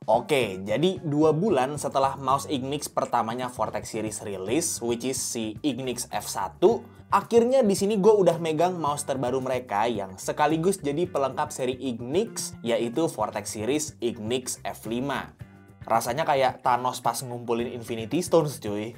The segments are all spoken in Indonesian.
Oke, jadi 2 bulan setelah mouse Ignix pertamanya Vortex Series rilis, which is si Ignix F1, akhirnya di sini gue udah megang mouse terbaru mereka yang sekaligus jadi pelengkap seri Ignix, yaitu Vortex Series Ignix F5. Rasanya kayak Thanos pas ngumpulin Infinity Stones, cuy.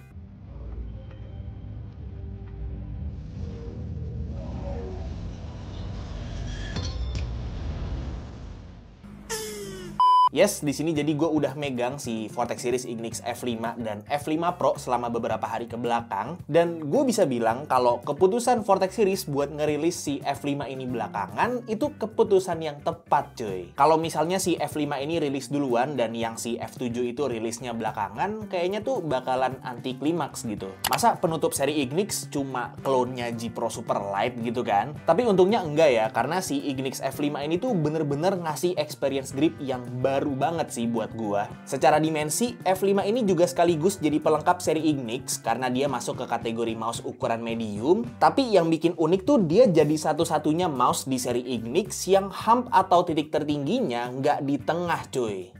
Yes, di sini jadi gue udah megang si Vortex Series Ignix F5 dan F5 Pro selama beberapa hari ke belakang. Dan gue bisa bilang kalau keputusan Vortex Series buat ngerilis si F5 ini belakangan, itu keputusan yang tepat, cuy. Kalau misalnya si F5 ini rilis duluan dan yang si F7 itu rilisnya belakangan, kayaknya tuh bakalan anti klimaks gitu. Masa penutup seri Ignix cuma klonnya G Pro Super Light gitu kan? Tapi untungnya enggak ya, karena si Ignix F5 ini tuh bener-bener ngasih experience grip yang baru banget sih buat gua. Secara dimensi, F5 ini juga sekaligus jadi pelengkap seri Ignix karena dia masuk ke kategori mouse ukuran medium. Tapi yang bikin unik tuh dia jadi satu-satunya mouse di seri Ignix yang hump atau titik tertingginya nggak di tengah, cuy.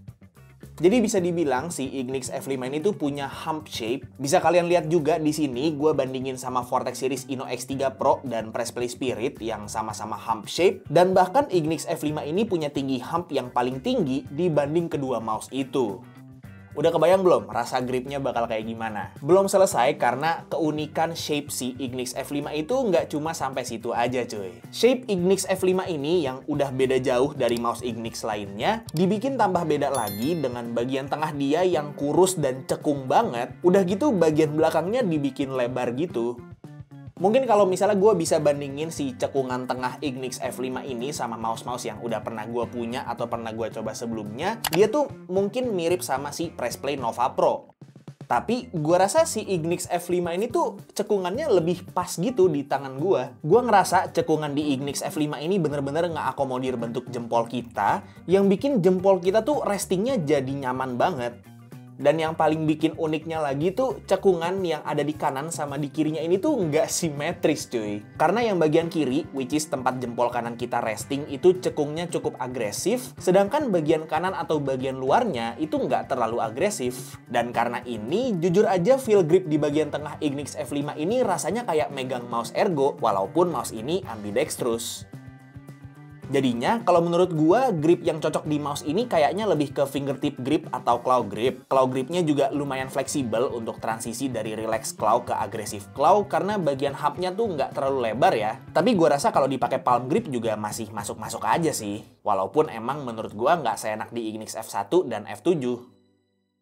Jadi bisa dibilang si Ignix F5 ini tuh punya hump shape. Bisa kalian lihat juga di sini gue bandingin sama Vortex Series Inno X3 Pro dan Press Play Spirit yang sama-sama hump shape. Dan bahkan Ignix F5 ini punya tinggi hump yang paling tinggi dibanding kedua mouse itu. Udah kebayang belum rasa gripnya bakal kayak gimana? Belum selesai karena keunikan shape si Ignix F5 itu nggak cuma sampai situ aja, cuy. Shape Ignix F5 ini yang udah beda jauh dari mouse Ignix lainnya, dibikin tambah beda lagi dengan bagian tengah dia yang kurus dan cekung banget. Udah gitu bagian belakangnya dibikin lebar gitu. Mungkin kalau misalnya gue bisa bandingin si cekungan tengah Ignix F5 ini sama mouse-mouse yang udah pernah gue punya atau pernah gue coba sebelumnya, dia tuh mungkin mirip sama si Pressplay Nova Pro. Tapi gue rasa si Ignix F5 ini tuh cekungannya lebih pas gitu di tangan gue. Gue ngerasa cekungan di Ignix F5 ini bener-bener ngeakomodir bentuk jempol kita, yang bikin jempol kita tuh restingnya jadi nyaman banget. Dan yang paling bikin uniknya lagi tuh cekungan yang ada di kanan sama di kirinya ini tuh nggak simetris, cuy. Karena yang bagian kiri, which is tempat jempol kanan kita resting, itu cekungnya cukup agresif. Sedangkan bagian kanan atau bagian luarnya itu nggak terlalu agresif. Dan karena ini, jujur aja feel grip di bagian tengah Ignix F5 ini rasanya kayak megang mouse ergo, walaupun mouse ini ambidextrous. Jadinya, kalau menurut gua, grip yang cocok di mouse ini kayaknya lebih ke fingertip grip atau claw grip. Claw gripnya juga lumayan fleksibel untuk transisi dari relax claw ke agresif claw karena bagian hubnya tuh nggak terlalu lebar ya. Tapi gua rasa kalau dipakai palm grip juga masih masuk-masuk aja sih. Walaupun emang menurut gua nggak seenak di Ignix F1 dan F7.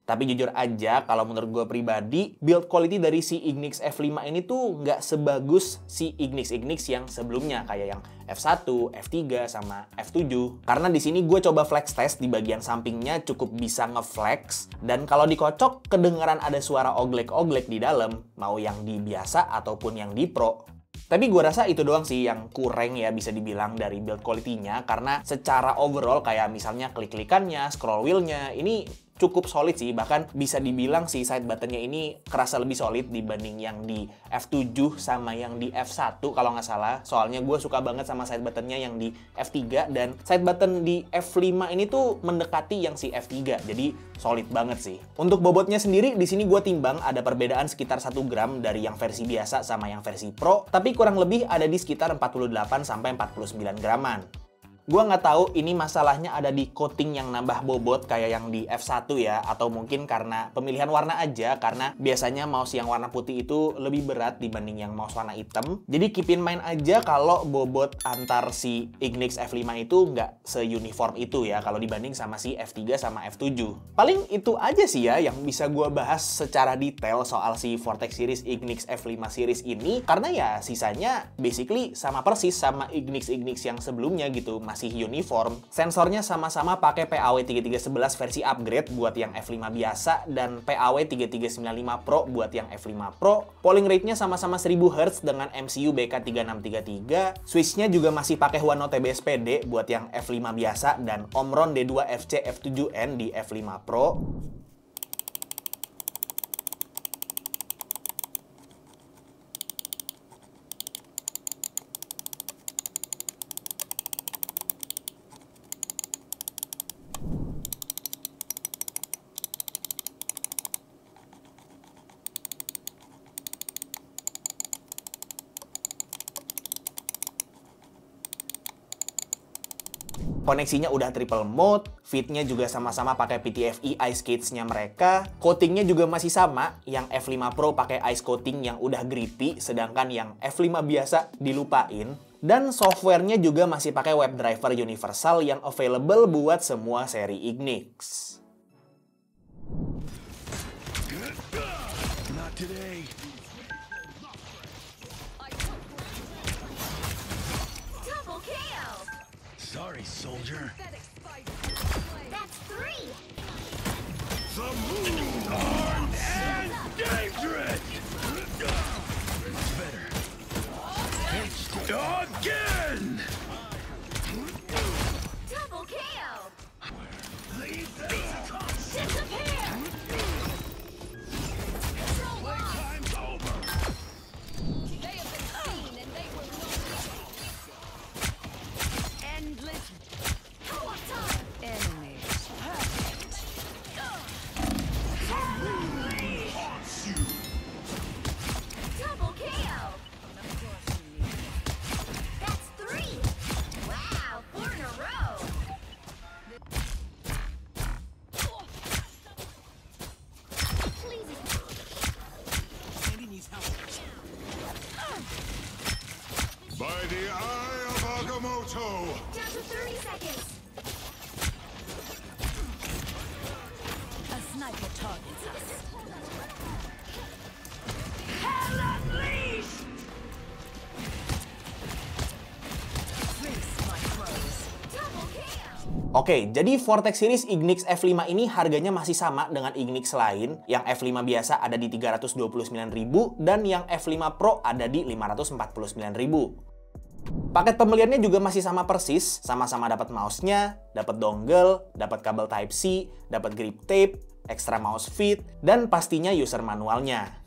Tapi jujur aja, kalau menurut gue pribadi, build quality dari si Ignix F5 ini tuh nggak sebagus si Ignix yang sebelumnya, kayak yang F1, F3, sama F7. Karena di sini gue coba flex test di bagian sampingnya cukup bisa ngeflex, dan kalau dikocok, kedengaran ada suara oglek-oglek di dalam, mau yang di biasa ataupun yang di Pro. Tapi gue rasa itu doang sih yang kurang ya bisa dibilang dari build quality-nya, karena secara overall kayak misalnya klik-klikannya, scroll wheel-nya, ini cukup solid sih, bahkan bisa dibilang si side buttonnya ini kerasa lebih solid dibanding yang di F7 sama yang di F1 kalau nggak salah. Soalnya gue suka banget sama side buttonnya yang di F3, dan side button di F5 ini tuh mendekati yang si F3, jadi solid banget sih. Untuk bobotnya sendiri, di sini gue timbang ada perbedaan sekitar 1 gram dari yang versi biasa sama yang versi Pro, tapi kurang lebih ada di sekitar 48-49 graman. Gua nggak tahu ini masalahnya ada di coating yang nambah bobot kayak yang di F1 ya, atau mungkin karena pemilihan warna aja, karena biasanya mouse yang warna putih itu lebih berat dibanding yang mouse warna hitam. Jadi keep in mind aja kalau bobot antar si Ignix F5 itu nggak se-uniform itu ya kalau dibanding sama si F3 sama F7. Paling itu aja sih ya yang bisa gua bahas secara detail soal si Vortex Series Ignix F5 series ini, karena ya sisanya basically sama persis sama Ignix yang sebelumnya gitu, masih uniform. Sensornya sama-sama pakai PAW3311 versi upgrade buat yang F5 biasa dan PAW3395 Pro buat yang F5 Pro. Polling rate-nya sama-sama 1000 Hz dengan MCU BK3633. Switch-nya juga masih pakai Huano TBS PD buat yang F5 biasa dan Omron D2FC F7N di F5 Pro. Koneksinya udah triple mode, fitnya juga sama-sama pakai PTFE ice cage-nya mereka. Coatingnya juga masih sama, yang F5 Pro pakai ice coating yang udah gritty, sedangkan yang F5 biasa dilupain. Dan softwarenya juga masih pakai WebDriver universal yang available buat semua seri Ignix. Not today. Double kill! Sorry, soldier. That's 3! The moon armed and dangerous. Better. Again. Double kill! Disappear! Playtime's over. They have been seen and they will not endless co-op time! Enemies perfect! Double kill! That's 3! Wow, 4 in a row! Please. By the eye of Agamotto. Down to 30 seconds! A sniper targets us. Hell unleashed! Face my foes. Double kill! Oke, jadi Vortex Series Ignix F5 ini harganya masih sama dengan Ignix lain. Yang F5 biasa ada di 329.000 dan yang F5 Pro ada di 549.000. Paket pembeliannya juga masih sama persis, sama-sama dapat mouse-nya, dapat dongle, dapat kabel Type-C, dapat grip tape, extra mouse fit, dan pastinya user manualnya.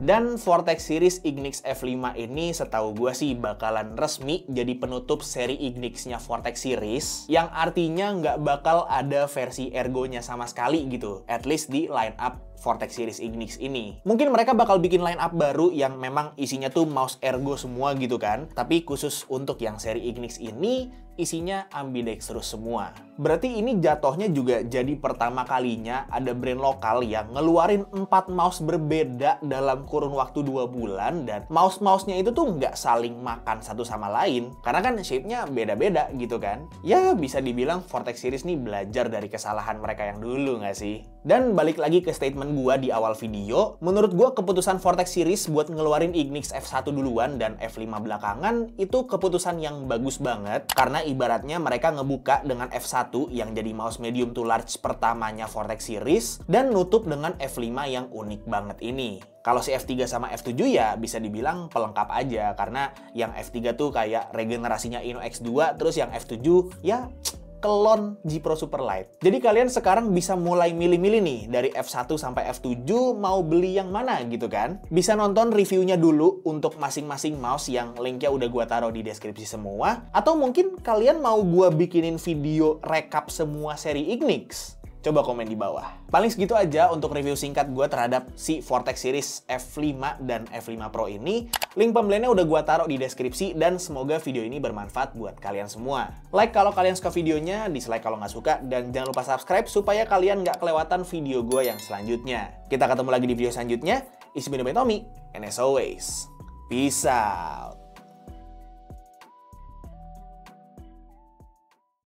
Dan Vortex Series Ignix F5 ini setahu gue sih bakalan resmi jadi penutup seri Ignix-nya Vortex Series, yang artinya nggak bakal ada versi Ergo-nya sama sekali gitu, at least di line-up Vortex Series Ignix ini. Mungkin mereka bakal bikin line-up baru yang memang isinya tuh mouse Ergo semua gitu kan, tapi khusus untuk yang seri Ignix ini isinya ambidextrous semua. Berarti ini jatuhnya juga jadi pertama kalinya ada brand lokal yang ngeluarin 4 mouse berbeda dalam kurun waktu 2 bulan, dan mouse-mouse-nya itu tuh nggak saling makan satu sama lain, karena kan shape-nya beda-beda gitu kan. Ya bisa dibilang Vortex Series nih belajar dari kesalahan mereka yang dulu nggak sih? Dan balik lagi ke statement gua di awal video, menurut gua keputusan Vortex Series buat ngeluarin Ignix F1 duluan dan F5 belakangan itu keputusan yang bagus banget, karena ibaratnya mereka ngebuka dengan F1 yang jadi mouse medium to large pertamanya Vortex Series, dan nutup dengan F5 yang unik banget ini. Kalau si F3 sama F7 ya bisa dibilang pelengkap aja, karena yang F3 tuh kayak regenerasinya Ino X2, terus yang F7 ya kelon G Pro Superlight. Jadi kalian sekarang bisa mulai milih-milih nih dari F1 sampai F7 mau beli yang mana gitu kan. Bisa nonton reviewnya dulu untuk masing-masing mouse yang linknya udah gua taruh di deskripsi semua. Atau mungkin kalian mau gua bikinin video rekap semua seri Ignix. Coba komen di bawah. Paling segitu aja untuk review singkat gue terhadap si Vortex Series F5 dan F5 Pro ini. Link pembeliannya udah gue taruh di deskripsi, dan semoga video ini bermanfaat buat kalian semua. Like kalau kalian suka videonya, dislike kalau nggak suka, dan jangan lupa subscribe supaya kalian nggak kelewatan video gue yang selanjutnya. Kita ketemu lagi di video selanjutnya. It's been Tommy, and as always, peace out.